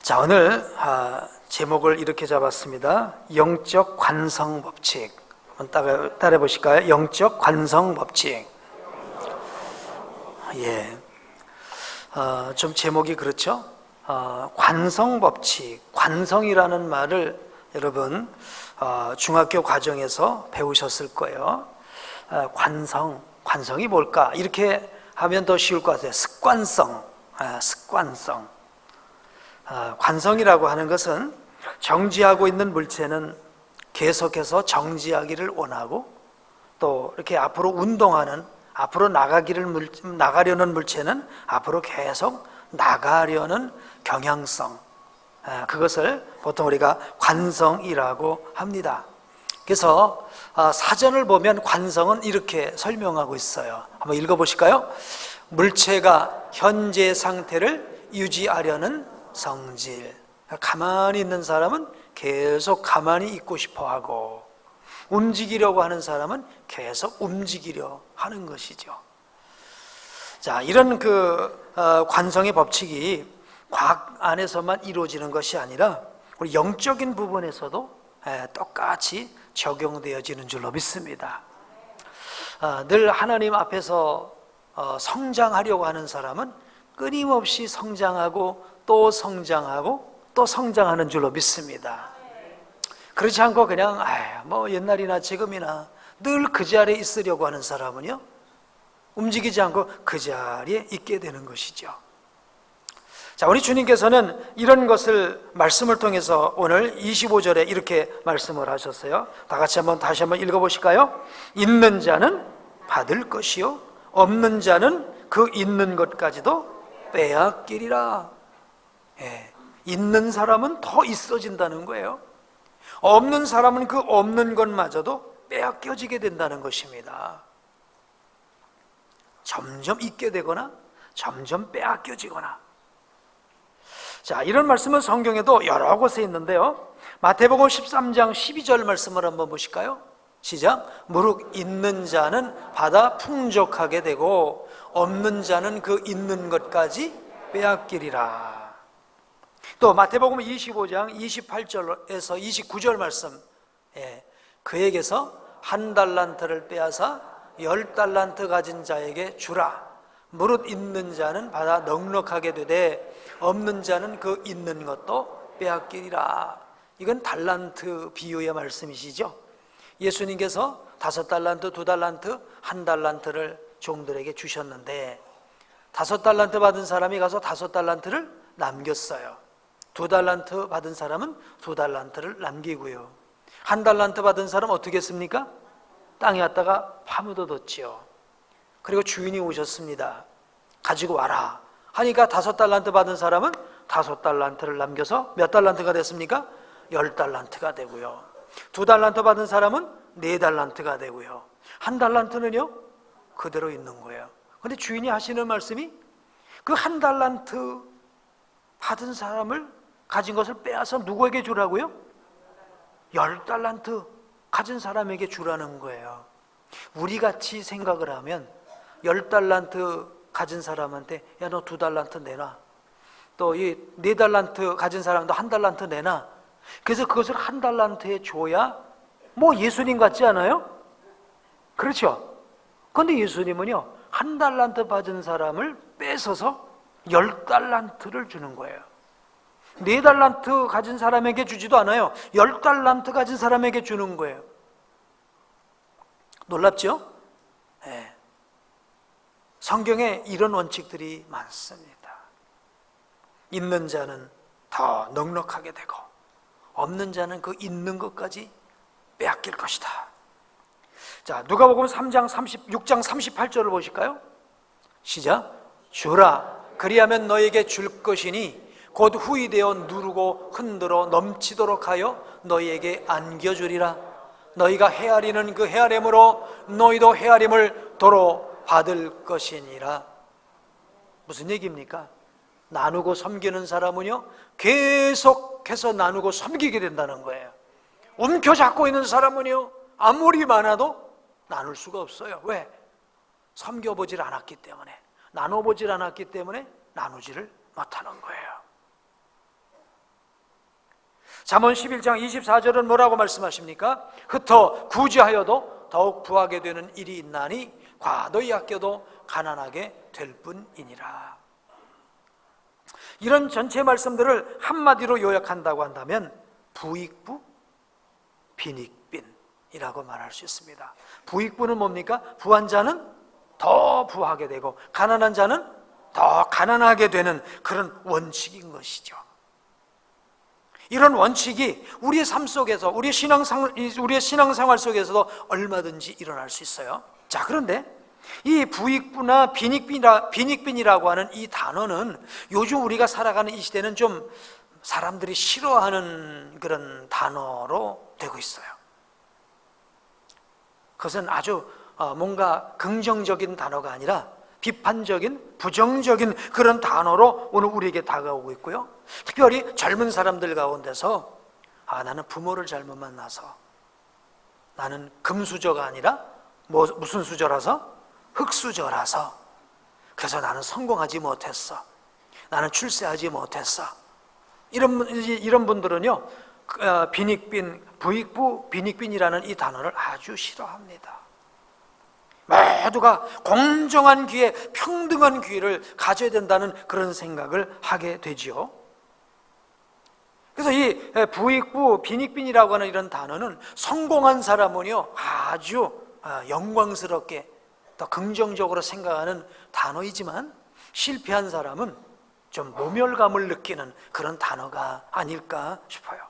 자, 오늘 제목을 이렇게 잡았습니다. 영적 관성 법칙. 한번 따라해 보실까요? 영적 관성 법칙. 예, 좀 제목이 그렇죠? 관성 법칙. 관성이라는 말을 여러분 중학교 과정에서 배우셨을 거예요. 관성이 뭘까? 이렇게 하면 더 쉬울 것 같아요. 습관성. 관성이라고 하는 것은 정지하고 있는 물체는 계속해서 정지하기를 원하고, 또 이렇게 앞으로 운동하는, 앞으로 나가려는 물체는 앞으로 계속 나가려는 경향성, 그것을 보통 우리가 관성이라고 합니다. 그래서 사전을 보면 관성은 이렇게 설명하고 있어요. 한번 읽어보실까요? 물체가 현재 상태를 유지하려는 성질. 가만히 있는 사람은 계속 가만히 있고 싶어하고, 움직이려고 하는 사람은 계속 움직이려 하는 것이죠. 자, 이런 관성의 법칙이 과학 안에서만 이루어지는 것이 아니라 우리 영적인 부분에서도 똑같이 적용되어지는 줄로 믿습니다. 늘 하나님 앞에서 성장하려고 하는 사람은 끊임없이 성장하고 또 성장하고 또 성장하는 줄로 믿습니다. 그렇지 않고 그냥 뭐 옛날이나 지금이나 늘 그 자리에 있으려고 하는 사람은요, 움직이지 않고 그 자리에 있게 되는 것이죠. 자, 우리 주님께서는 이런 것을 말씀을 통해서 오늘 25절에 이렇게 말씀을 하셨어요. 다 같이 다시 한번 읽어보실까요? 있는 자는 받을 것이요, 없는 자는 그 있는 것까지도 빼앗기리라. 있는 사람은 더 있어진다는 거예요. 없는 사람은 그 없는 것마저도 빼앗겨지게 된다는 것입니다. 점점 있게 되거나 점점 빼앗겨지거나. 자, 이런 말씀은 성경에도 여러 곳에 있는데요, 마태복음 13장 12절 말씀을 한번 보실까요? 시작. 무릇 있는 자는 받아 풍족하게 되고 없는 자는 그 있는 것까지 빼앗기리라. 또 마태복음 25장 28절에서 29절 말씀, 그에게서 한 달란트를 빼앗아 10달란트 가진 자에게 주라. 무릇 있는 자는 받아 넉넉하게 되되 없는 자는 그 있는 것도 빼앗기리라. 이건 달란트 비유의 말씀이시죠. 예수님께서 5달란트, 2달란트, 1달란트를 종들에게 주셨는데 5달란트 받은 사람이 가서 5달란트를 남겼어요. 2달란트 받은 사람은 2달란트를 남기고요. 1달란트 받은 사람은 어떻게 했습니까? 땅에 갖다가 파묻어뒀지요. 그리고 주인이 오셨습니다. 가지고 와라 하니까 5달란트 받은 사람은 5달란트를 남겨서 몇 달란트가 됐습니까? 10달란트가 되고요. 2달란트 받은 사람은 4달란트가 되고요. 1달란트는요 그대로 있는 거예요. 그런데 주인이 하시는 말씀이 그 1달란트 받은 사람을 가진 것을 빼앗아 누구에게 주라고요? 10달란트 가진 사람에게 주라는 거예요. 우리같이 생각을 하면 10달란트 가진 사람한테 야, 너 2달란트 내놔. 또 이 4달란트 가진 사람도 1달란트 내놔. 그래서 그것을 1달란트에 줘야 뭐 예수님 같지 않아요? 그렇죠? 그런데 예수님은요 1달란트 받은 사람을 뺏어서 10달란트를 주는 거예요. 4달란트 가진 사람에게 주지도 않아요. 10달란트 가진 사람에게 주는 거예요. 놀랍죠? 네. 성경에 이런 원칙들이 많습니다. 있는 자는 더 넉넉하게 되고 없는 자는 그 있는 것까지 빼앗길 것이다. 자, 누가복음 6장 38절을 보실까요? 시작. 주라 그리하면 너에게 줄 것이니 곧 후이되어 누르고 흔들어 넘치도록 하여 너희에게 안겨주리라. 너희가 헤아리는 그 헤아림으로 너희도 헤아림을 도로 받을 것이니라. 무슨 얘기입니까? 나누고 섬기는 사람은요 계속해서 나누고 섬기게 된다는 거예요. 움켜잡고 있는 사람은요 아무리 많아도 나눌 수가 없어요. 왜? 섬겨보질 않았기 때문에, 나눠보질 않았기 때문에 나누지를 못하는 거예요. 잠언 11장 24절은 뭐라고 말씀하십니까? 흩어 구제하여도 더욱 부하게 되는 일이 있나니 과도히 아껴도 가난하게 될 뿐이니라. 이런 전체 말씀들을 한마디로 요약한다고 한다면 부익부, 빈익빈이라고 말할 수 있습니다. 부익부는 뭡니까? 부한 자는 더 부하게 되고 가난한 자는 더 가난하게 되는 그런 원칙인 것이죠. 이런 원칙이 우리의 삶 속에서, 우리의 신앙생활 속에서도 얼마든지 일어날 수 있어요. 자, 그런데 이 부익부나 빈익빈이라고 하는 이 단어는 요즘 우리가 살아가는 이 시대는 좀 사람들이 싫어하는 그런 단어로 되고 있어요. 그것은 아주 뭔가 긍정적인 단어가 아니라 비판적인, 부정적인 그런 단어로 오늘 우리에게 다가오고 있고요. 특별히 젊은 사람들 가운데서 나는 부모를 잘못 만나서, 나는 금수저가 아니라 무슨 수저라서? 흙수저라서, 그래서 나는 성공하지 못했어, 나는 출세하지 못했어, 이런 분들은요, 빈익빈, 부익부, 빈익빈이라는 이 단어를 아주 싫어합니다. 모두가 공정한 기회, 평등한 기회를 가져야 된다는 그런 생각을 하게 되지요. 그래서 이 부익부, 빈익빈이라고 하는 이런 단어는 성공한 사람은요 아주 영광스럽게 더 긍정적으로 생각하는 단어이지만, 실패한 사람은 좀 모멸감을 느끼는 그런 단어가 아닐까 싶어요.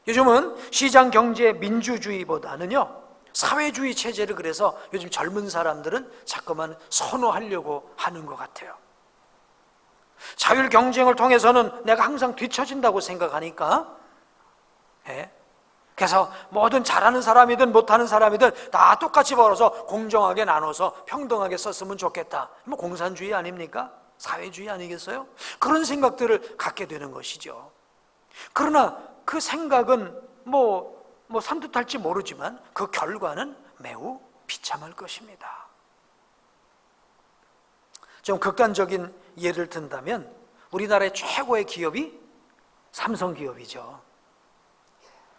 요즘은 시장 경제 민주주의보다는요 사회주의 체제를, 그래서 요즘 젊은 사람들은 자꾸만 선호하려고 하는 것 같아요. 자율 경쟁을 통해서는 내가 항상 뒤처진다고 생각하니까, 그래서 모든 잘하는 사람이든 못하는 사람이든 다 똑같이 벌어서 공정하게 나눠서 평등하게 썼으면 좋겠다. 뭐 공산주의 아닙니까? 사회주의 아니겠어요? 그런 생각들을 갖게 되는 것이죠. 그러나 그 생각은 뭐 산뜻할지 모르지만 그 결과는 매우 비참할 것입니다. 좀 극단적인 예를 든다면 우리나라의 최고의 기업이 삼성기업이죠.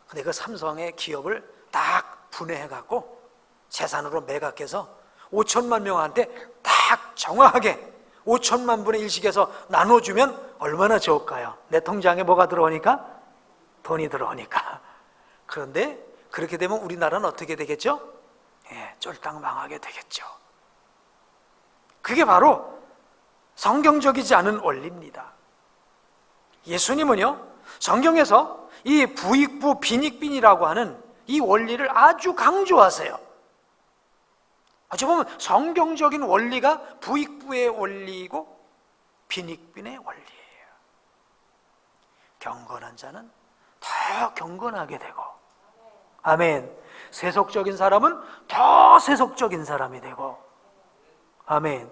근데 그 삼성의 기업을 딱 분해해갖고 재산으로 매각해서 5천만 명한테 딱 정확하게 5천만 분의 1씩해서 나눠주면 얼마나 좋을까요? 내 통장에 뭐가 들어오니까? 돈이 들어오니까. 그런데 그렇게 되면 우리나라는 어떻게 되겠죠? 쫄딱 망하게 되겠죠. 그게 바로 성경적이지 않은 원리입니다. 예수님은요 성경에서 이 부익부 빈익빈이라고 하는 이 원리를 아주 강조하세요. 어찌 보면 성경적인 원리가 부익부의 원리이고 빈익빈의 원리예요. 경건한 자는 더 경건하게 되고, 아멘. 세속적인 사람은 더 세속적인 사람이 되고, 아멘.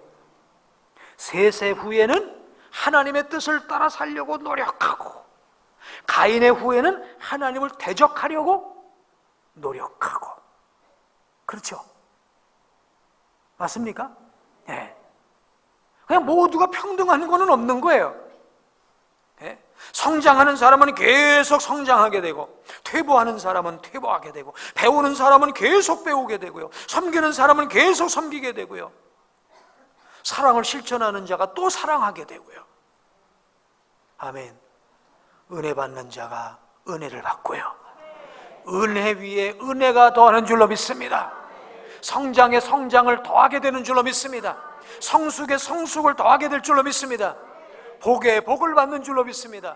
세세 후에는 하나님의 뜻을 따라 살려고 노력하고, 가인의 후에는 하나님을 대적하려고 노력하고. 그렇죠? 맞습니까? 네. 그냥 모두가 평등한 거는 없는 거예요. 네. 성장하는 사람은 계속 성장하게 되고, 퇴보하는 사람은 퇴보하게 되고, 배우는 사람은 계속 배우게 되고요, 섬기는 사람은 계속 섬기게 되고요, 사랑을 실천하는 자가 또 사랑하게 되고요. 아멘. 은혜 받는 자가 은혜를 받고요, 은혜 위에 은혜가 더하는 줄로 믿습니다. 성장에 성장을 더하게 되는 줄로 믿습니다. 성숙에 성숙을 더하게 될 줄로 믿습니다. 복에 복을 받는 줄로 믿습니다.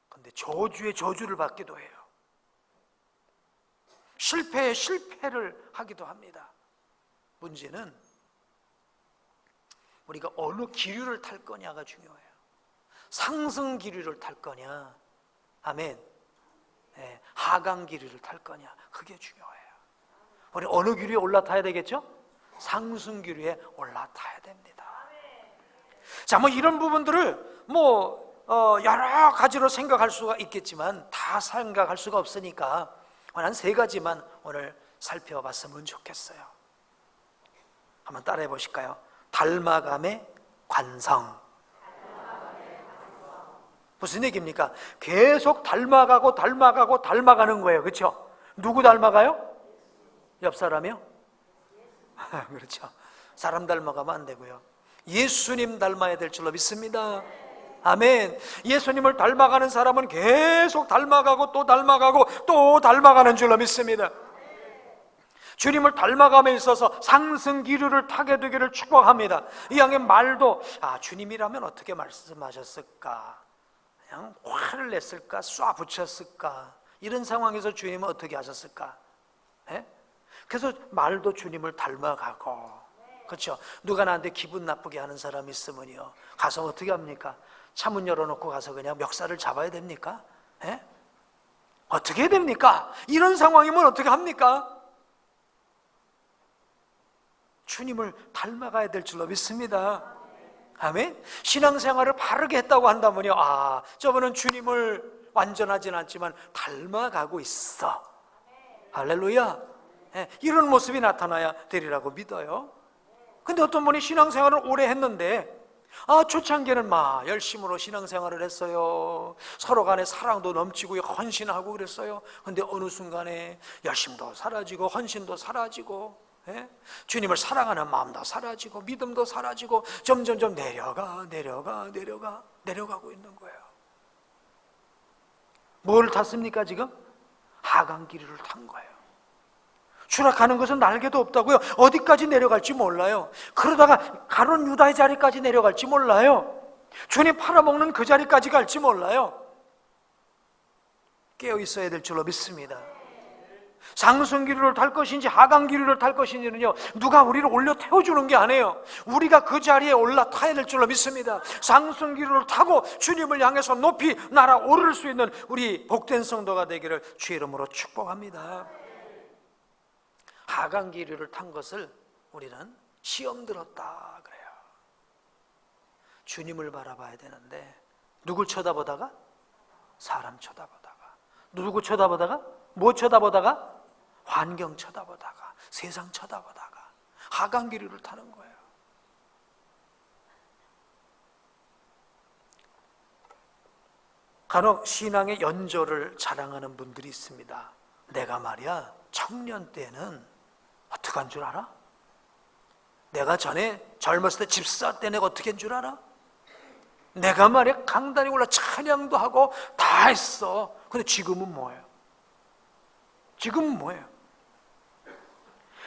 그런데 저주에 저주를 받기도 해요. 실패에 실패를 하기도 합니다. 문제는 우리가 어느 기류를 탈 거냐가 중요해요. 상승 기류를 탈 거냐, 아멘, 하강 기류를 탈 거냐, 그게 중요해요. 우리 어느 기류에 올라타야 되겠죠? 상승 기류에 올라타야 됩니다. 자, 이런 부분들을 여러 가지로 생각할 수가 있겠지만 다 생각할 수가 없으니까 한 3가지만 오늘 살펴봤으면 좋겠어요. 한번 따라해 보실까요? 닮아감의 관성, 무슨 얘기입니까? 계속 닮아가고 닮아가고 닮아가는 거예요. 그렇죠? 누구 닮아가요? 옆 사람이요? 그렇죠. 사람 닮아가면 안 되고요. 예수님 닮아야 될 줄로 믿습니다. 아멘. 예수님을 닮아가는 사람은 계속 닮아가고 또 닮아가고 또 닮아가는 줄로 믿습니다. 주님을 닮아감에 있어서 상승 기류를 타게 되기를 축복합니다. 이 양의 말도 주님이라면 어떻게 말씀하셨을까? 그냥 화를 냈을까? 쏴 붙였을까? 이런 상황에서 주님은 어떻게 하셨을까? 예? 그래서 말도 주님을 닮아가고, 그렇죠? 누가 나한테 기분 나쁘게 하는 사람이 있으면요, 가서 어떻게 합니까? 차문 열어놓고 가서 그냥 멱살을 잡아야 됩니까? 예? 어떻게 해야 됩니까? 이런 상황이면 어떻게 합니까? 주님을 닮아가야 될 줄로 믿습니다. 아멘. 신앙생활을 바르게 했다고 한다면요, 저분은 주님을 완전하진 않지만 닮아가고 있어. 할렐루야. 이런 모습이 나타나야 되리라고 믿어요. 근데 어떤 분이 신앙생활을 오래 했는데 초창기에는 막 열심으로 신앙생활을 했어요. 서로 간에 사랑도 넘치고 헌신하고 그랬어요. 근데 어느 순간에 열심도 사라지고 헌신도 사라지고, 주님을 사랑하는 마음도 사라지고 믿음도 사라지고 점점점 내려가고 있는 거예요. 뭘 탔습니까 지금? 하강기류를 탄 거예요. 추락하는 것은 날개도 없다고요. 어디까지 내려갈지 몰라요. 그러다가 가룟 유다의 자리까지 내려갈지 몰라요. 주님 팔아먹는 그 자리까지 갈지 몰라요. 깨어 있어야 될 줄로 믿습니다. 상승기류를 탈 것인지 하강기류를 탈 것인지는요, 누가 우리를 올려 태워주는 게 아니에요. 우리가 그 자리에 올라타야 될 줄로 믿습니다. 상승기류를 타고 주님을 향해서 높이 날아오를 수 있는 우리 복된 성도가 되기를 주의 이름으로 축복합니다. 하강기류를 탄 것을 우리는 시험 들었다 그래요. 주님을 바라봐야 되는데 누굴 쳐다보다가? 사람 쳐다보다가. 누구 쳐다보다가? 뭐 쳐다보다가? 환경 쳐다보다가, 세상 쳐다보다가 하강기류를 타는 거예요. 간혹 신앙의 연조를 자랑하는 분들이 있습니다. 내가 말이야 청년 때는 어떻게 한 줄 알아? 내가 전에 젊었을 때 집사 때 내가 어떻게 한 줄 알아? 내가 말이야 강단에 올라 찬양도 하고 다 했어. 근데 지금은 뭐예요? 지금은 뭐예요?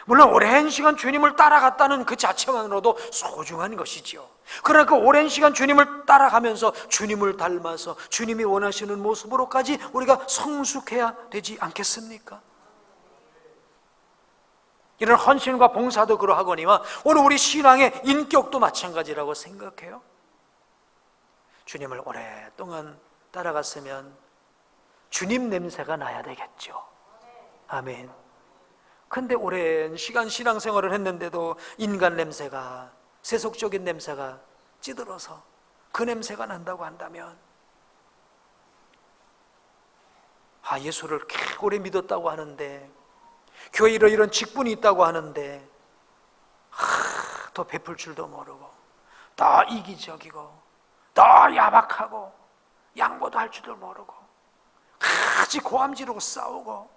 물론 오랜 시간 주님을 따라갔다는 그 자체만으로도 소중한 것이지요. 그러나 그 오랜 시간 주님을 따라가면서 주님을 닮아서 주님이 원하시는 모습으로까지 우리가 성숙해야 되지 않겠습니까? 이런 헌신과 봉사도 그러하거니와 오늘 우리 신앙의 인격도 마찬가지라고 생각해요. 주님을 오랫동안 따라갔으면 주님 냄새가 나야 되겠죠. 아멘. 근데 오랜 시간 신앙생활을 했는데도 인간 냄새가, 세속적인 냄새가 찌들어서 그 냄새가 난다고 한다면, 예수를 꽤 오래 믿었다고 하는데, 교회 이런 직분이 있다고 하는데 더 베풀 줄도 모르고 더 이기적이고 더 야박하고 양보도 할 줄도 모르고 같이 고함 지르고 싸우고,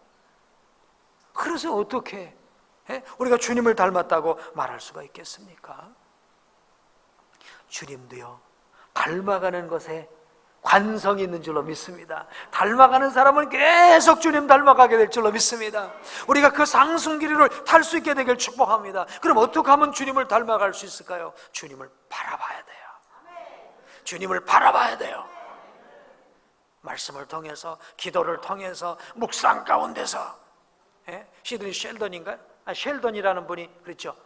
그래서 어떻게 우리가 주님을 닮았다고 말할 수가 있겠습니까? 주님도요, 닮아가는 것에 관성이 있는 줄로 믿습니다. 닮아가는 사람은 계속 주님 닮아가게 될 줄로 믿습니다. 우리가 그 상승기류를 탈 수 있게 되길 축복합니다. 그럼 어떻게 하면 주님을 닮아갈 수 있을까요? 주님을 바라봐야 돼요. 주님을 바라봐야 돼요. 말씀을 통해서, 기도를 통해서, 묵상 가운데서. 시드니 셸던인가요? 셸던이라는 분이 그랬죠.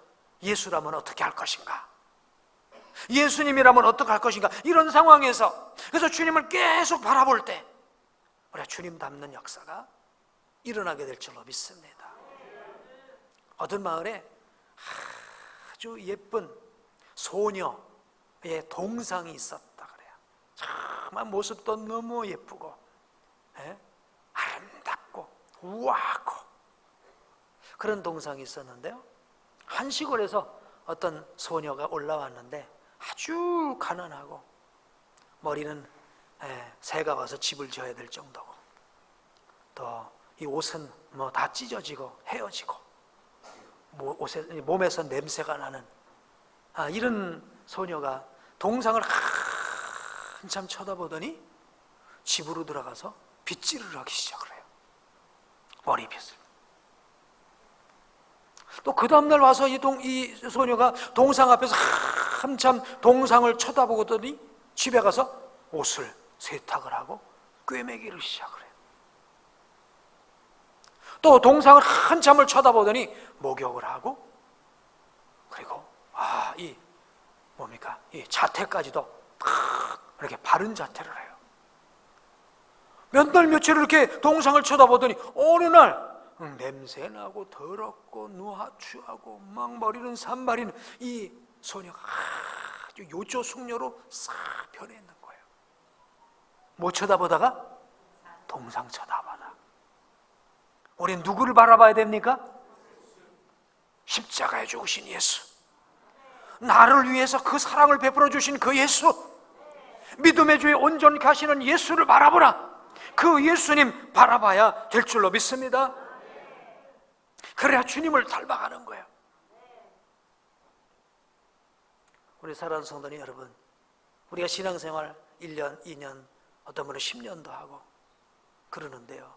예수라면 어떻게 할 것인가? 예수님이라면 어떻게 할 것인가? 이런 상황에서, 그래서 주님을 계속 바라볼 때 우리가 주님 닮는 역사가 일어나게 될 줄로 믿습니다. 어떤 마을에 아주 예쁜 소녀의 동상이 있었다 그래요. 정말 모습도 너무 예쁘고 아름답고 우아하고 그런 동상이 있었는데요, 한 시골에서 어떤 소녀가 올라왔는데 아주 가난하고 머리는 새가 와서 집을 져야 될 정도고, 또 이 옷은 뭐 다 찢어지고 헤어지고, 몸에서 냄새가 나는 이런 소녀가 동상을 한참 쳐다보더니 집으로 들어가서 빗질을 하기 시작을 해요. 머리빗을. 또 그 다음날 와서 이 소녀가 동상 앞에서 한참 동상을 쳐다보더니 집에 가서 옷을 세탁을 하고 꿰매기를 시작을 해요. 또 동상을 한참을 쳐다보더니 목욕을 하고, 그리고 이 자태까지도 이렇게 바른 자태를 해요. 몇 날 며칠 이렇게 동상을 쳐다보더니 어느 날 냄새나고 더럽고 누하추하고 막 머리는 산발인 이 소녀가 아주 요조숙녀로 싹 변해 있는 거예요. 뭐 쳐다보다가? 동상 쳐다보다. 우린 누구를 바라봐야 됩니까? 십자가에 죽으신 예수, 나를 위해서 그 사랑을 베풀어 주신 그 예수, 믿음의 주에 온전히 가시는 예수를 바라보라. 그 예수님 바라봐야 될 줄로 믿습니다. 그래야 주님을 닮아가는 거예요. 우리 사랑하는 성도님 여러분, 우리가 신앙생활 1년, 2년, 어떤 분은 10년도 하고 그러는데요,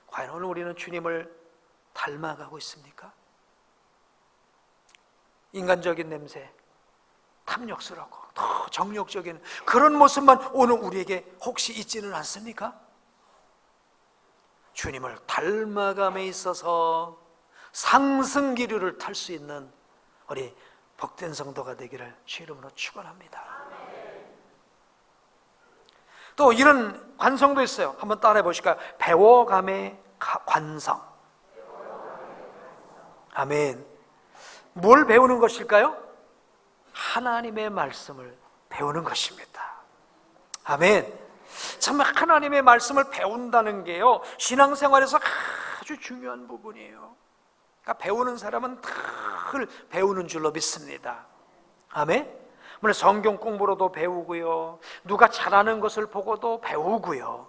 과연 오늘 우리는 주님을 닮아가고 있습니까? 인간적인 냄새, 탐욕스럽고 더 정욕적인 그런 모습만 오늘 우리에게 혹시 있지는 않습니까? 주님을 닮아감에 있어서 상승기류를 탈 수 있는 우리 복된 성도가 되기를 주 이름으로 축원합니다. 또 이런 관성도 있어요. 한번 따라해 보실까요? 배워감의 관성. 아멘. 뭘 배우는 것일까요? 하나님의 말씀을 배우는 것입니다. 아멘. 참 하나님의 말씀을 배운다는 게요, 신앙생활에서 아주 중요한 부분이에요. 그러니까 배우는 사람은 늘 배우는 줄로 믿습니다. 아멘. 물론 성경 공부로도 배우고요, 누가 잘하는 것을 보고도 배우고요.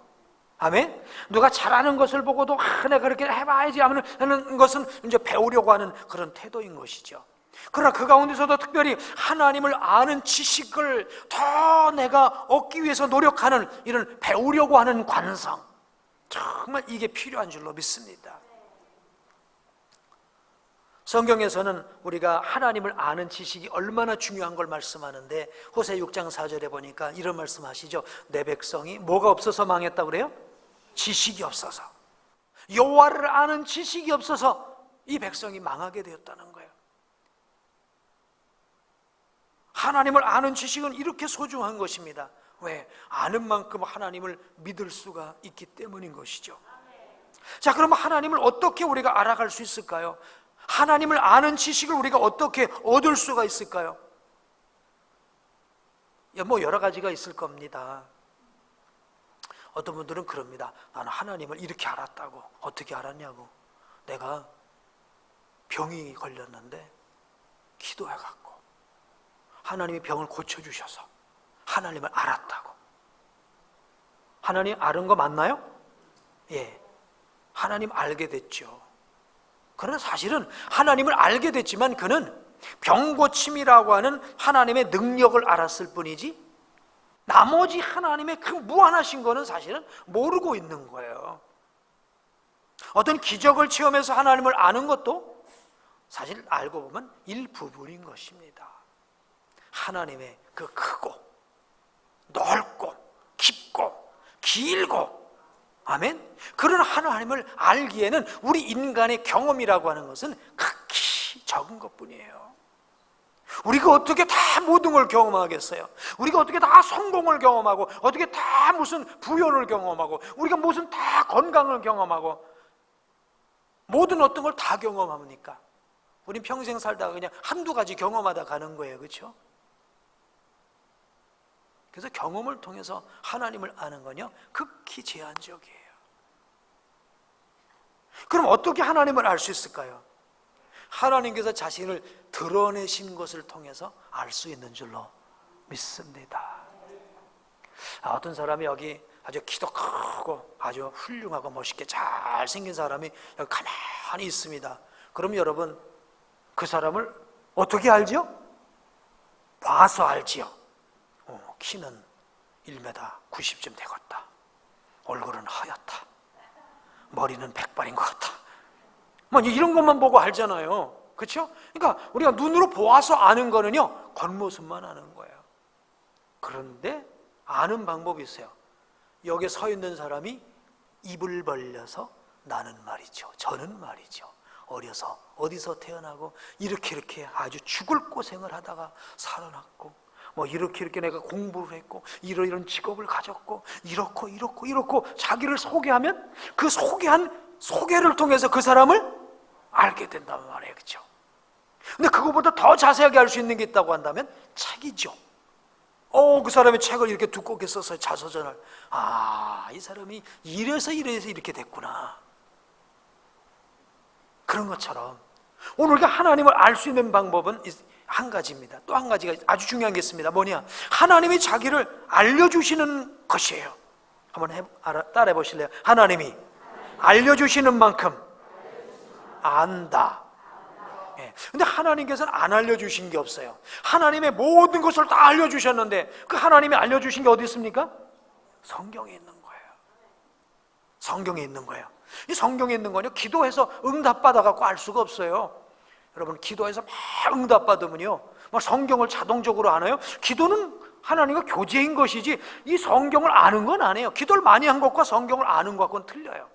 아멘. 누가 잘하는 것을 보고도 내가 그렇게 해봐야지 하는 것은 이제 배우려고 하는 그런 태도인 것이죠. 그러나 그 가운데서도 특별히 하나님을 아는 지식을 더 내가 얻기 위해서 노력하는 이런 배우려고 하는 관성, 정말 이게 필요한 줄로 믿습니다. 성경에서는 우리가 하나님을 아는 지식이 얼마나 중요한 걸 말씀하는데, 호세 6장 4절에 보니까 이런 말씀하시죠. 내 백성이 뭐가 없어서 망했다고 그래요? 지식이 없어서. 여호와를 아는 지식이 없어서 이 백성이 망하게 되었다는 거예요. 하나님을 아는 지식은 이렇게 소중한 것입니다. 왜? 아는 만큼 하나님을 믿을 수가 있기 때문인 것이죠. 자, 그럼 하나님을 어떻게 우리가 알아갈 수 있을까요? 하나님을 아는 지식을 우리가 어떻게 얻을 수가 있을까요? 뭐 여러 가지가 있을 겁니다. 어떤 분들은 그럽니다. 나는 하나님을 이렇게 알았다고. 어떻게 알았냐고. 내가 병이 걸렸는데 기도해갖고 하나님이 병을 고쳐주셔서 하나님을 알았다고. 하나님 아는 거 맞나요? 예, 하나님 알게 됐죠. 그러나 사실은 하나님을 알게 됐지만 그는 병고침이라고 하는 하나님의 능력을 알았을 뿐이지 나머지 하나님의 그 무한하신 거는 사실은 모르고 있는 거예요. 어떤 기적을 체험해서 하나님을 아는 것도 사실 알고 보면 일부분인 것입니다. 하나님의 그 크고 넓고 깊고 길고, 아멘, 그런 하나님을 알기에는 우리 인간의 경험이라고 하는 것은 극히 적은 것뿐이에요. 우리가 어떻게 다 모든 걸 경험하겠어요? 우리가 어떻게 다 성공을 경험하고, 어떻게 다 무슨 부여를 경험하고, 우리가 무슨 다 건강을 경험하고, 모든 어떤 걸 다 경험합니까? 우린 평생 살다가 그냥 한두 가지 경험하다 가는 거예요. 그렇죠? 그래서 경험을 통해서 하나님을 아는 건요, 극히 제한적이에요. 그럼 어떻게 하나님을 알 수 있을까요? 하나님께서 자신을 드러내신 것을 통해서 알 수 있는 줄로 믿습니다. 어떤 사람이 여기 아주 키도 크고 아주 훌륭하고 멋있게 잘생긴 사람이 여기 가만히 있습니다. 그럼 여러분 그 사람을 어떻게 알지요? 봐서 알지요. 키는 1m 90쯤 되겠다. 얼굴은 하얗다. 머리는 백발인 것 같다. 뭐 이런 것만 보고 알잖아요. 그렇죠? 그러니까 우리가 눈으로 보아서 아는 거는요, 겉모습만 아는 거예요. 그런데 아는 방법이 있어요. 여기 서 있는 사람이 입을 벌려서 나는 말이죠, 저는 말이죠, 어려서 어디서 태어나고 이렇게 아주 죽을 고생을 하다가 살아났고, 뭐 이렇게 내가 공부를 했고 이런 직업을 가졌고 이렇고 자기를 소개하면 그 소개한 소개를 통해서 그 사람을 알게 된단 말이에요. 그렇죠? 근데 그거보다 더 자세하게 알 수 있는 게 있다고 한다면 책이죠. 그 사람의 책을 이렇게 두껍게 써서 자서전을, 이 사람이 이래서 이렇게 됐구나. 그런 것처럼 오늘 우리가 하나님을 알 수 있는 방법은 한 가지입니다. 또 한 가지가 아주 중요한 게 있습니다. 뭐냐? 하나님이 자기를 알려주시는 것이에요. 한번 따라해 보실래요? 하나님이 알려주시는 만큼 안다. 근데 하나님께서는 안 알려주신 게 없어요. 하나님의 모든 것을 다 알려주셨는데 그 하나님이 알려주신 게 어디 있습니까? 성경에 있는 거예요. 성경에 있는 거예요. 이 성경에 있는 거는요, 기도해서 응답받아갖고 알 수가 없어요. 여러분, 기도해서 막 응답받으면요, 막 성경을 자동적으로 아나요? 기도는 하나님과 교제인 것이지 이 성경을 아는 건 아니에요. 기도를 많이 한 것과 성경을 아는 것과는 틀려요.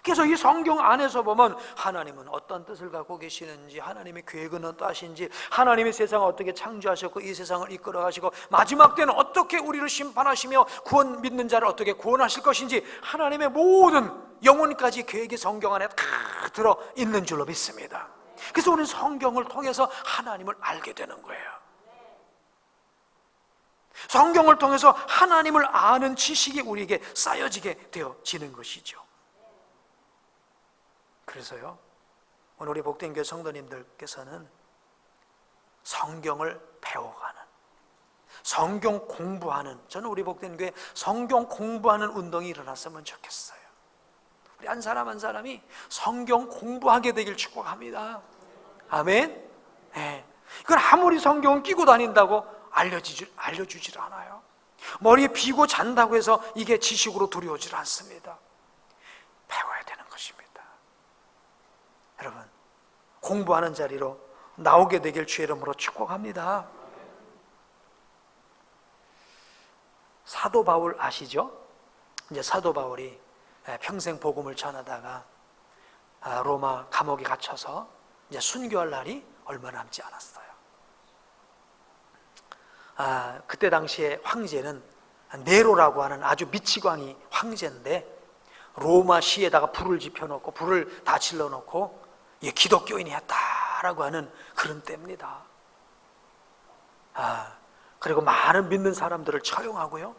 그래서 이 성경 안에서 보면 하나님은 어떤 뜻을 갖고 계시는지, 하나님의 계획은 어떠하신지, 하나님의 세상을 어떻게 창조하셨고 이 세상을 이끌어 가시고 마지막 때는 어떻게 우리를 심판하시며 구원 믿는 자를 어떻게 구원하실 것인지, 하나님의 모든 영혼까지 계획이 성경 안에 다 들어있는 줄로 믿습니다. 그래서 우리는 성경을 통해서 하나님을 알게 되는 거예요. 성경을 통해서 하나님을 아는 지식이 우리에게 쌓여지게 되어지는 것이죠. 그래서요, 오늘 우리 복된교회 성도님들께서는 성경을 배워가는, 성경 공부하는, 저는 우리 복된교회 성경 공부하는 운동이 일어났으면 좋겠어요. 우리 한 사람 한 사람이 성경 공부하게 되길 축복합니다. 아멘. 네. 이건 아무리 성경을 끼고 다닌다고 알려주질 않아요. 머리에 비고 잔다고 해서 이게 지식으로 들여오질 않습니다. 배워야 되는 것입니다. 여러분, 공부하는 자리로 나오게 되길 주의 이름으로 축복합니다. 사도 바울 아시죠? 이제 사도 바울이 평생 복음을 전하다가 로마 감옥에 갇혀서 이제 순교할 날이 얼마 남지 않았어요. 그때 당시에 황제는 네로라고 하는 아주 미치광이 황제인데, 로마 시에다가 불을 지펴놓고 불을 다 질러놓고 기독교인이 했다라고 하는 그런 때입니다. 그리고 많은 믿는 사람들을 처형하고요.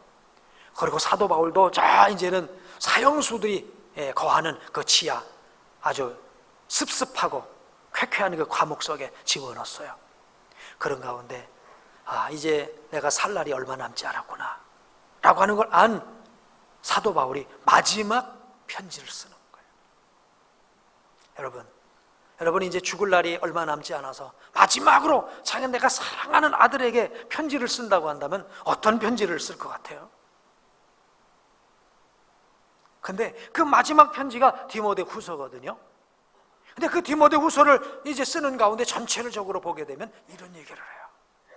그리고 사도 바울도 이제는 사형수들이 거하는 그 지하, 아주 습습하고 쾌쾌한 그 감옥 속에 집어넣었어요. 그런 가운데 이제 내가 살 날이 얼마 남지 않았구나 라고 하는 걸 안 사도 바울이 마지막 편지를 쓰는 거예요. 여러분 이제 죽을 날이 얼마 남지 않아서 마지막으로 자기 내가 사랑하는 아들에게 편지를 쓴다고 한다면 어떤 편지를 쓸 것 같아요? 근데 그 마지막 편지가 디모데 후서거든요. 근데 그 디모데 후서를 이제 쓰는 가운데 전체적으로 보게 되면 이런 얘기를 해요.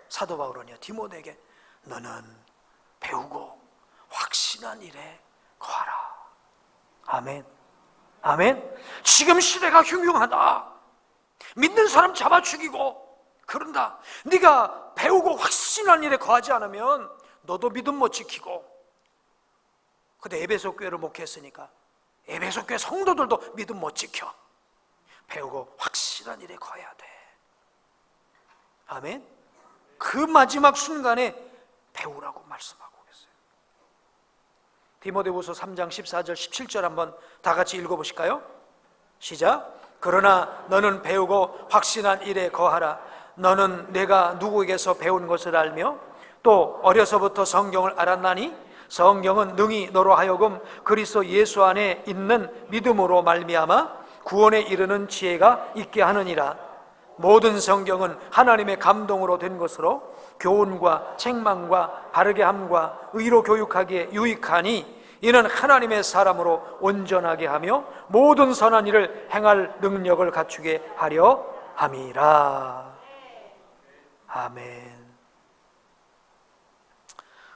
사도 바울은요, 디모데에게 너는 배우고 확신한 일에 거하라. 아멘. 아멘. 지금 시대가 흉흉하다. 믿는 사람 잡아 죽이고 그런다. 네가 배우고 확신한 일에 거하지 않으면 너도 믿음 못 지키고, 근데 에베소 교회를 목회했으니까 에베소 교회 성도들도 믿음 못 지켜. 배우고 확실한 일에 거해야 돼. 아멘. 그 마지막 순간에 배우라고 말씀하고 계세요. 디모데후서 3장 14절 17절 한번 다 같이 읽어보실까요? 시작. 그러나 너는 배우고 확신한 일에 거하라. 너는 내가 누구에게서 배운 것을 알며 또 어려서부터 성경을 알았나니 성경은 능히 너로 하여금 그리스도 예수 안에 있는 믿음으로 말미암아 구원에 이르는 지혜가 있게 하느니라. 모든 성경은 하나님의 감동으로 된 것으로 교훈과 책망과 바르게 함과 의로 교육하기에 유익하니 이는 하나님의 사람으로 온전하게 하며 모든 선한 일을 행할 능력을 갖추게 하려 함이라. 아멘.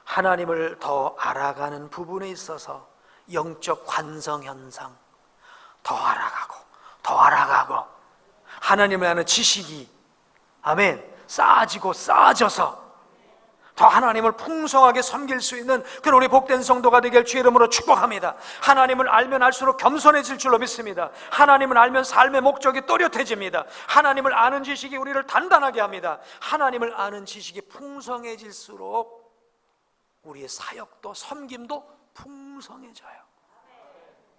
하나님을 더 알아가는 부분에 있어서 영적 관성 현상, 더 알아가고 하나님을 아는 지식이 아멘 쌓아지고 쌓아져서 더 하나님을 풍성하게 섬길 수 있는 그런 우리 복된 성도가 되길 주의 이름으로 축복합니다. 하나님을 알면 알수록 겸손해질 줄로 믿습니다. 하나님을 알면 삶의 목적이 또렷해집니다. 하나님을 아는 지식이 우리를 단단하게 합니다. 하나님을 아는 지식이 풍성해질수록 우리의 사역도 섬김도 풍성해져요.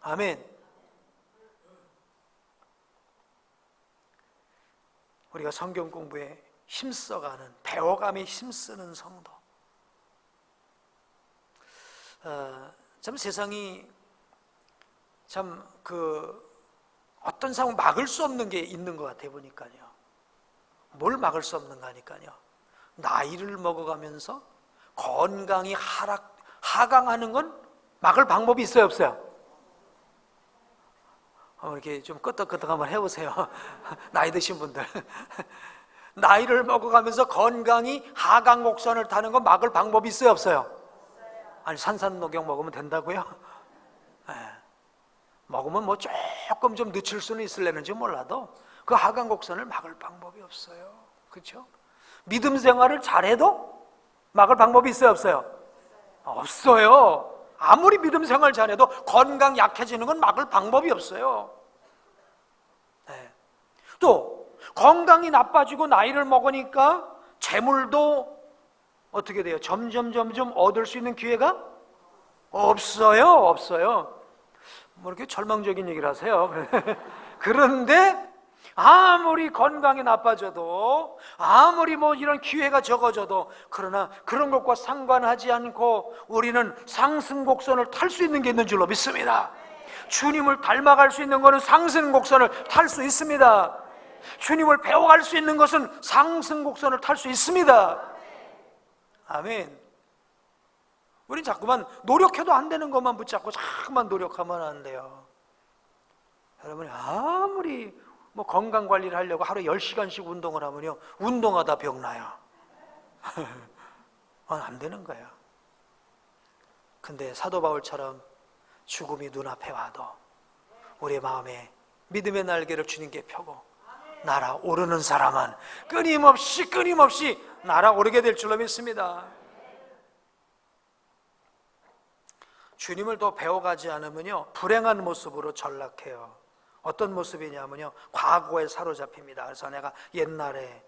아멘. 우리가 성경 공부에 힘써가는, 배워감에 힘쓰는 성도. 참 세상이 참 어떤 상황 막을 수 없는 게 있는 것 같아 보니까요. 뭘 막을 수 없는가 하니까요. 나이를 먹어가면서 건강이 하강하는 건 막을 방법이 있어요, 없어요? 이렇게 좀 끄떡끄떡 한번 해보세요. 나이 드신 분들. 나이를 먹어가면서 건강이 하강 곡선을 타는 건 막을 방법이 있어요, 없어요? 아니, 산산녹용 먹으면 된다고요? 네. 먹으면 뭐 조금 좀 늦출 수는 있을려는지 몰라도 그 하강 곡선을 막을 방법이 없어요. 그렇죠? 믿음 생활을 잘해도 막을 방법이 있어요, 없어요? 없어요. 아무리 믿음 생활 잘해도 건강 약해지는 건 막을 방법이 없어요. 네. 또 건강이 나빠지고 나이를 먹으니까 재물도 어떻게 돼요? 점점 얻을 수 있는 기회가 없어요. 뭐 이렇게 절망적인 얘기를 하세요. 그런데 아무리 건강이 나빠져도, 아무리 뭐 이런 기회가 적어져도, 그러나 그런 것과 상관하지 않고 우리는 상승 곡선을 탈 수 있는 게 있는 줄로 믿습니다. 주님을 닮아갈 수 있는 것은 상승 곡선을 탈 수 있습니다. 주님을 배워갈 수 있는 것은 상승 곡선을 탈 수 있습니다. 아멘. 우린 자꾸만 노력해도 안 되는 것만 붙잡고 자꾸만 노력하면 안 돼요. 여러분이 아무리 뭐 건강 관리를 하려고 하루에 10시간씩 운동을 하면요, 운동하다 병나요. 안 되는 거예요. 근데 사도 바울처럼 죽음이 눈앞에 와도 우리의 마음에 믿음의 날개를 주님께 펴고 날아오르는 사람은 끊임없이 날아오르게 될 줄로 믿습니다. 주님을 더 배워가지 않으면요, 불행한 모습으로 전락해요. 어떤 모습이냐면요, 과거에 사로잡힙니다. 그래서 내가 옛날에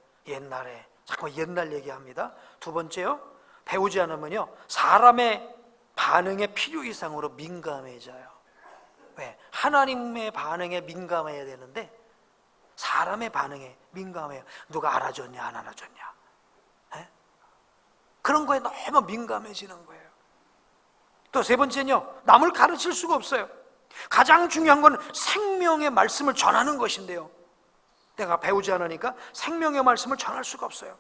자꾸 옛날 얘기합니다. 두 번째요, 배우지 않으면요, 사람의 반응에 필요 이상으로 민감해져요. 왜? 하나님의 반응에 민감해야 되는데 사람의 반응에 민감해요. 누가 알아줬냐 안 알아줬냐, 그런 거에 너무 민감해지는 거예요. 또 세 번째는요, 남을 가르칠 수가 없어요. 가장 중요한 건 생명의 말씀을 전하는 것인데요, 내가 배우지 않으니까 생명의 말씀을 전할 수가 없어요.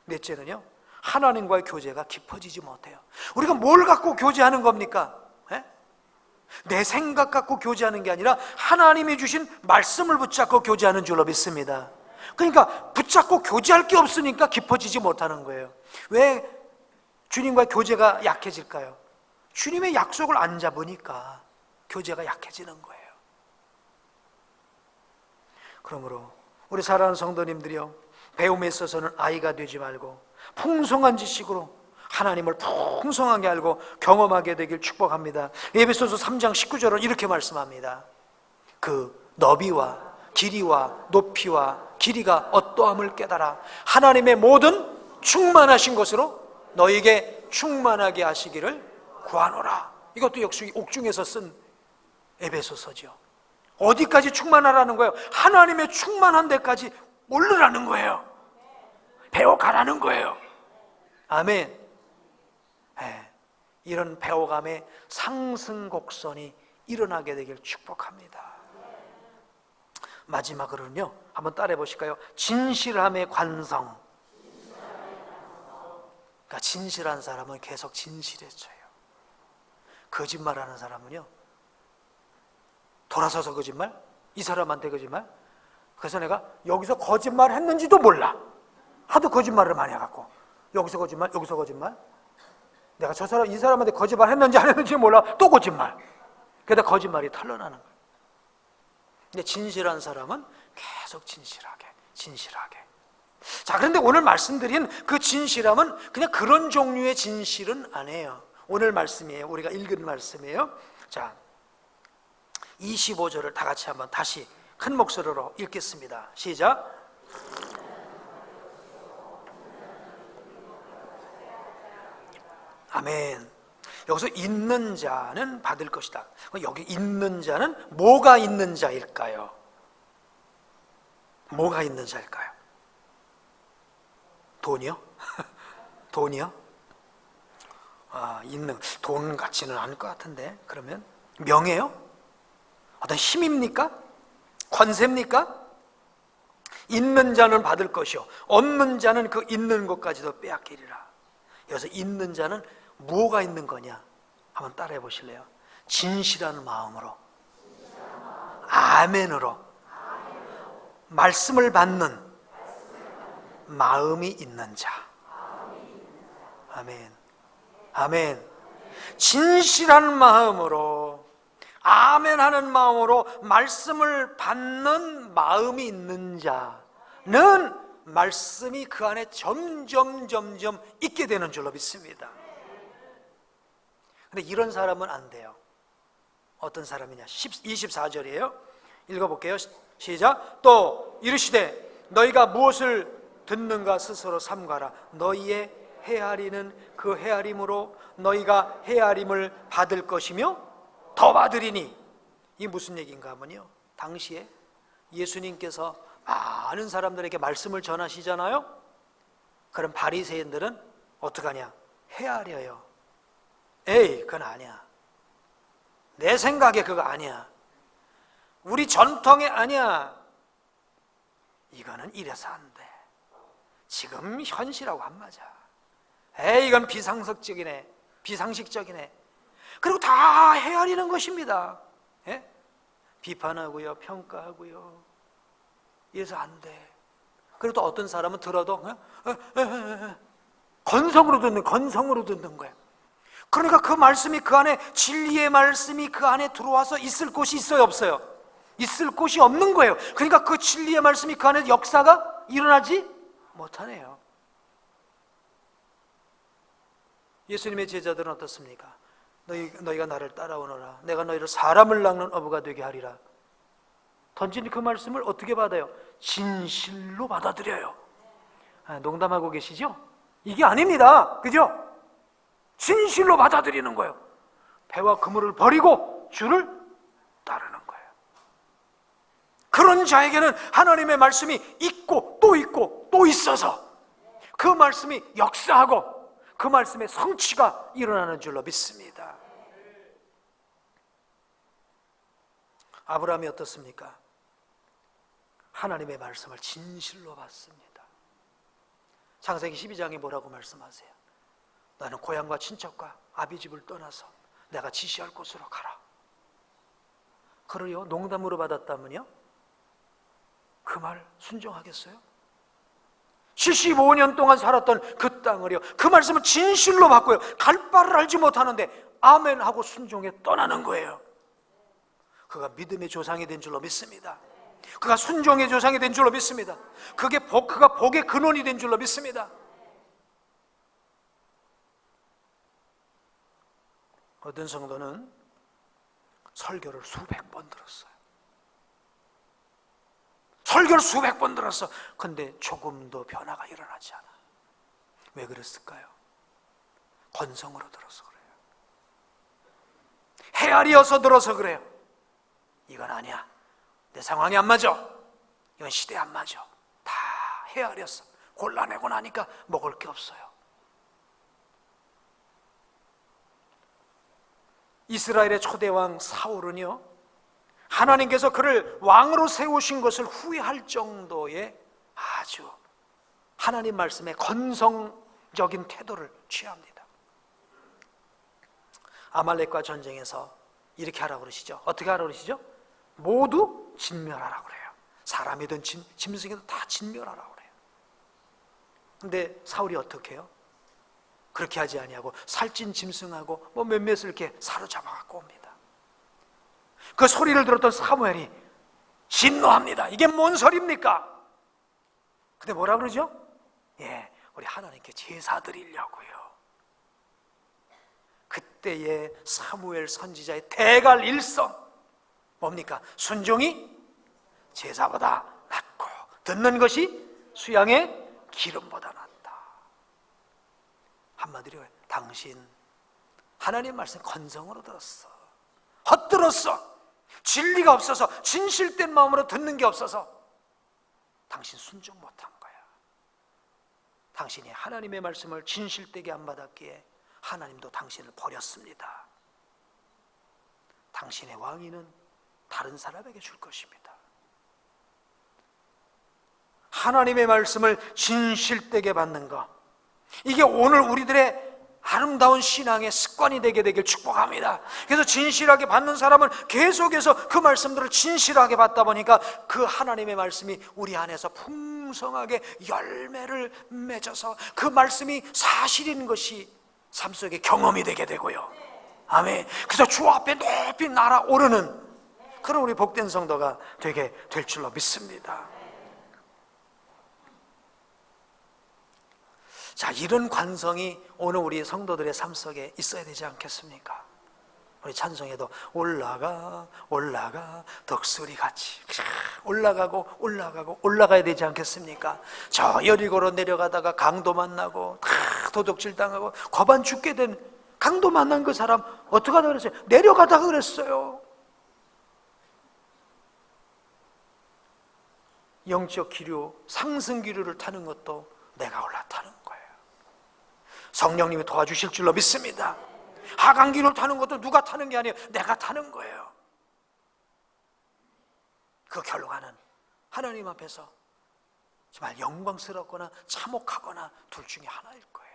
넷째는요, 하나님과의 교제가 깊어지지 못해요. 우리가 뭘 갖고 교제하는 겁니까? 내 생각 갖고 교제하는 게 아니라 하나님이 주신 말씀을 붙잡고 교제하는 줄로 믿습니다. 그러니까 붙잡고 교제할 게 없으니까 깊어지지 못하는 거예요. 왜 주님과의 교제가 약해질까요? 주님의 약속을 안 잡으니까 교제가 약해지는 거예요. 그러므로 우리 사랑하는 성도님들이요, 배움에 있어서는 아이가 되지 말고 풍성한 지식으로 하나님을 풍성하게 알고 경험하게 되길 축복합니다. 에베소서 3장 19절은 이렇게 말씀합니다. 그 너비와 길이와 높이와 길이가 어떠함을 깨달아 하나님의 모든 충만하신 것으로 너에게 충만하게 하시기를 구하노라. 이것도 역시 옥중에서 쓴 에베소서죠. 어디까지 충만하라는 거예요? 하나님의 충만한 데까지 오르라는 거예요. 배워가라는 거예요. 아멘. 네, 이런 배워감의 상승 곡선이 일어나게 되길 축복합니다. 마지막으로는요, 한번 따라해 보실까요? 진실함의 관성. 그러니까 진실한 사람은 계속 진실해져요. 거짓말하는 사람은요, 돌아서서 거짓말, 이 사람한테 거짓말. 그래서 내가 여기서 거짓말 했는지도 몰라. 하도 거짓말을 많이 해갖고 여기서 거짓말, 여기서 거짓말. 내가 저 사람, 이 사람한테 거짓말 했는지 안 했는지 몰라. 또 거짓말. 그러다 거짓말이 탄로나는 거예요. 근데 진실한 사람은 계속 진실하게. 자, 그런데 오늘 말씀드린 그 진실함은 그냥 그런 종류의 진실은 아니에요. 오늘 말씀이에요. 우리가 읽은 말씀이에요. 자, 25절을 다 같이 한번 다시 큰 목소리로 읽겠습니다. 시작. 아멘. 여기서 있는 자는 받을 것이다. 여기 있는 자는 뭐가 있는 자일까요? 뭐가 있는 자일까요? 돈이요? 돈이요? 있는, 돈 같지는 않을 것 같은데. 그러면 명예요? 어떤 힘입니까? 권세입니까? 있는 자는 받을 것이요, 없는 자는 그 있는 것까지도 빼앗기리라. 여기서 있는 자는 뭐가 있는 거냐? 한번 따라해 보실래요? 진실한 마음으로, 아멘으로 말씀을 받는 마음이 있는 자. 아멘. 아멘. 진실한 마음으로, 아멘하는 마음으로 말씀을 받는 마음이 있는 자는 말씀이 그 안에 점점 있게 되는 줄로 믿습니다. 근데 이런 사람은 안 돼요. 어떤 사람이냐? 24절이에요. 읽어볼게요. 시작. 또 이르시되 너희가 무엇을 듣는가 스스로 삼가라. 너희의 헤아리는 그 헤아림으로 너희가 헤아림을 받을 것이며 더 받으리니. 이게 무슨 얘기인가 하면요, 당시에 예수님께서 많은 사람들에게 말씀을 전하시잖아요. 그럼 바리새인들은 어떡하냐? 헤아려요. 에이, 그건 아니야. 내 생각에 그거 아니야. 우리 전통에 아니야. 이거는 이래서 안 돼. 지금 현실하고 안 맞아. 에이, 이건 비상식적이네. 그리고 다 헤아리는 것입니다. 예? 비판하고요, 평가하고요. 이래서 안 돼. 그리고 또 어떤 사람은 들어도 건성으로 듣는 거예요. 그러니까 그 말씀이 그 안에, 진리의 말씀이 그 안에 들어와서 있을 곳이 있어요, 없어요? 있을 곳이 없는 거예요. 그러니까 그 진리의 말씀이 그 안에 역사가 일어나지 못하네요. 예수님의 제자들은 어떻습니까? 너희가 나를 따라오너라. 내가 너희를 사람을 낚는 어부가 되게 하리라. 던진 그 말씀을 어떻게 받아요? 진실로 받아들여요. 농담하고 계시죠? 이게 아닙니다. 그죠? 진실로 받아들이는 거예요. 배와 그물을 버리고 주를 따르는 거예요. 그런 자에게는 하나님의 말씀이 있고 또 있어서 그 말씀이 역사하고 그 말씀의 성취가 일어나는 줄로 믿습니다. 아브라함이 어떻습니까? 하나님의 말씀을 진실로 받습니다. 창세기 12장에 뭐라고 말씀하세요? 나는 고향과 친척과 아비집을 떠나서 내가 지시할 곳으로 가라. 그래요? 농담으로 받았다면요? 그 말 순종하겠어요? 75년 동안 살았던 그 땅을요, 그 말씀을 진실로 받고요, 갈 바를 알지 못하는데 아멘 하고 순종해 떠나는 거예요. 그가 믿음의 조상이 된 줄로 믿습니다. 그가 순종의 조상이 된 줄로 믿습니다. 그가 복의 근원이 된 줄로 믿습니다. 어떤 성도는 설교를 수백 번 들었어요. 설교를 수백 번 들었어. 근데 조금도 변화가 일어나지 않아. 왜 그랬을까요? 건성으로 들어서 그래요. 헤아리어서 들어서 그래요. 이건 아니야. 내 상황이 안 맞아. 이건 시대에 안 맞아. 다 헤아렸어. 골라내고 나니까 먹을 게 없어요. 이스라엘의 초대왕 사울은요, 하나님께서 그를 왕으로 세우신 것을 후회할 정도의 아주 하나님 말씀에 건성적인 태도를 취합니다. 아말렉과 전쟁에서 이렇게 하라고 그러시죠. 어떻게 하라고 그러시죠? 모두 진멸하라고 그래요. 사람이든 짐승이든 다 진멸하라고 그래요. 근데 사울이 어떻게 해요? 그렇게 하지 아니하고 살찐 짐승하고 뭐 몇몇을 이렇게 사로잡아 갖고 옵니다. 그 소리를 들었던 사무엘이 진노합니다. 이게 뭔 소리입니까? 근데 뭐라 그러죠? 예, 우리 하나님께 제사 드리려고요. 그때의 사무엘 선지자의 대갈 일성 뭡니까? 순종이 제사보다 낫고 듣는 것이 수양의 기름보다 낫다. 한마디로 당신 하나님 말씀 건성으로 들었어. 헛들었어. 진리가 없어서 진실된 마음으로 듣는 게 없어서 당신 순종 못한 거야. 당신이 하나님의 말씀을 진실되게 안 받았기에 하나님도 당신을 버렸습니다. 당신의 왕위는 다른 사람에게 줄 것입니다. 하나님의 말씀을 진실되게 받는 것, 이게 오늘 우리들의 아름다운 신앙의 습관이 되게 되길 축복합니다. 그래서 진실하게 받는 사람은 계속해서 그 말씀들을 진실하게 받다 보니까 그 하나님의 말씀이 우리 안에서 풍성하게 열매를 맺어서 그 말씀이 사실인 것이 삶 속에 경험이 되게 되고요. 아멘. 그래서 주 앞에 높이 날아오르는 그런 우리 복된 성도가 되게 될 줄로 믿습니다. 자, 이런 관성이 오늘 우리 성도들의 삶 속에 있어야 되지 않겠습니까? 우리 찬송에도 올라가 올라가 덕수리같이 올라가고 올라가고 올라가야 되지 않겠습니까? 저 여리고로 내려가다가 강도 만나고 도둑질 당하고 거반 죽게 된 강도 만난 그 사람 어떻게 하다 그랬어요? 내려가다가 그랬어요. 영적 기류, 상승 기류를 타는 것도 내가 올라타는 거예요. 성령님이 도와주실 줄로 믿습니다. 하강기를 타는 것도 누가 타는 게 아니에요. 내가 타는 거예요. 그 결과는 하나님 앞에서 정말 영광스럽거나 참혹하거나 둘 중에 하나일 거예요.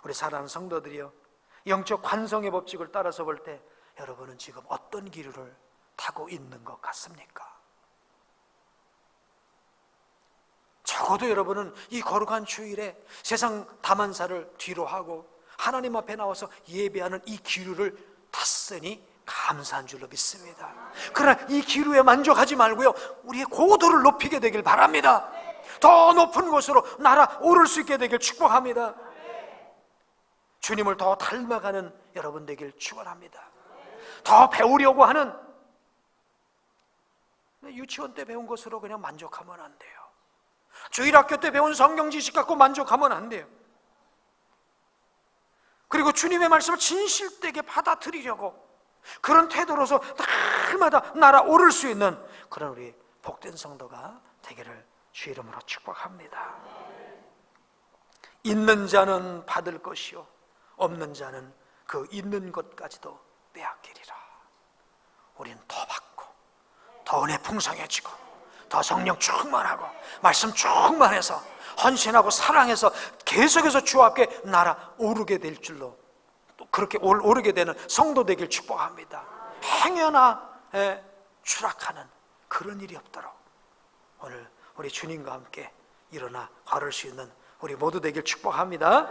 우리 사랑하는 성도들이요, 영적 관성의 법칙을 따라서 볼 때 여러분은 지금 어떤 기류를 타고 있는 것 같습니까? 적어도 여러분은 이 거룩한 주일에 세상 다만사를 뒤로 하고 하나님 앞에 나와서 예배하는 이 기류를 탔으니 감사한 줄로 믿습니다. 그러나 이 기류에 만족하지 말고요, 우리의 고도를 높이게 되길 바랍니다. 더 높은 곳으로 날아오를 수 있게 되길 축복합니다. 주님을 더 닮아가는 여러분 되길 축원합니다. 더 배우려고 하는, 유치원 때 배운 것으로 그냥 만족하면 안 돼요. 주일학교 때 배운 성경 지식 갖고 만족하면 안 돼요. 그리고 주님의 말씀을 진실되게 받아들이려고 그런 태도로서 날마다 날아오를 수 있는 그런 우리 복된 성도가 되기를 주 이름으로 축복합니다. 있는 자는 받을 것이요 없는 자는 그 있는 것까지도 빼앗기리라. 우리는 더 받고 더 은혜 풍성해지고 더 성령 충만하고 말씀 충만해서 헌신하고 사랑해서 계속해서 주 앞에 날아오르게 될 줄로, 또 그렇게 오르게 되는 성도 되길 축복합니다. 행여나 추락하는 그런 일이 없도록 오늘 우리 주님과 함께 일어나 걸을 수 있는 우리 모두 되길 축복합니다.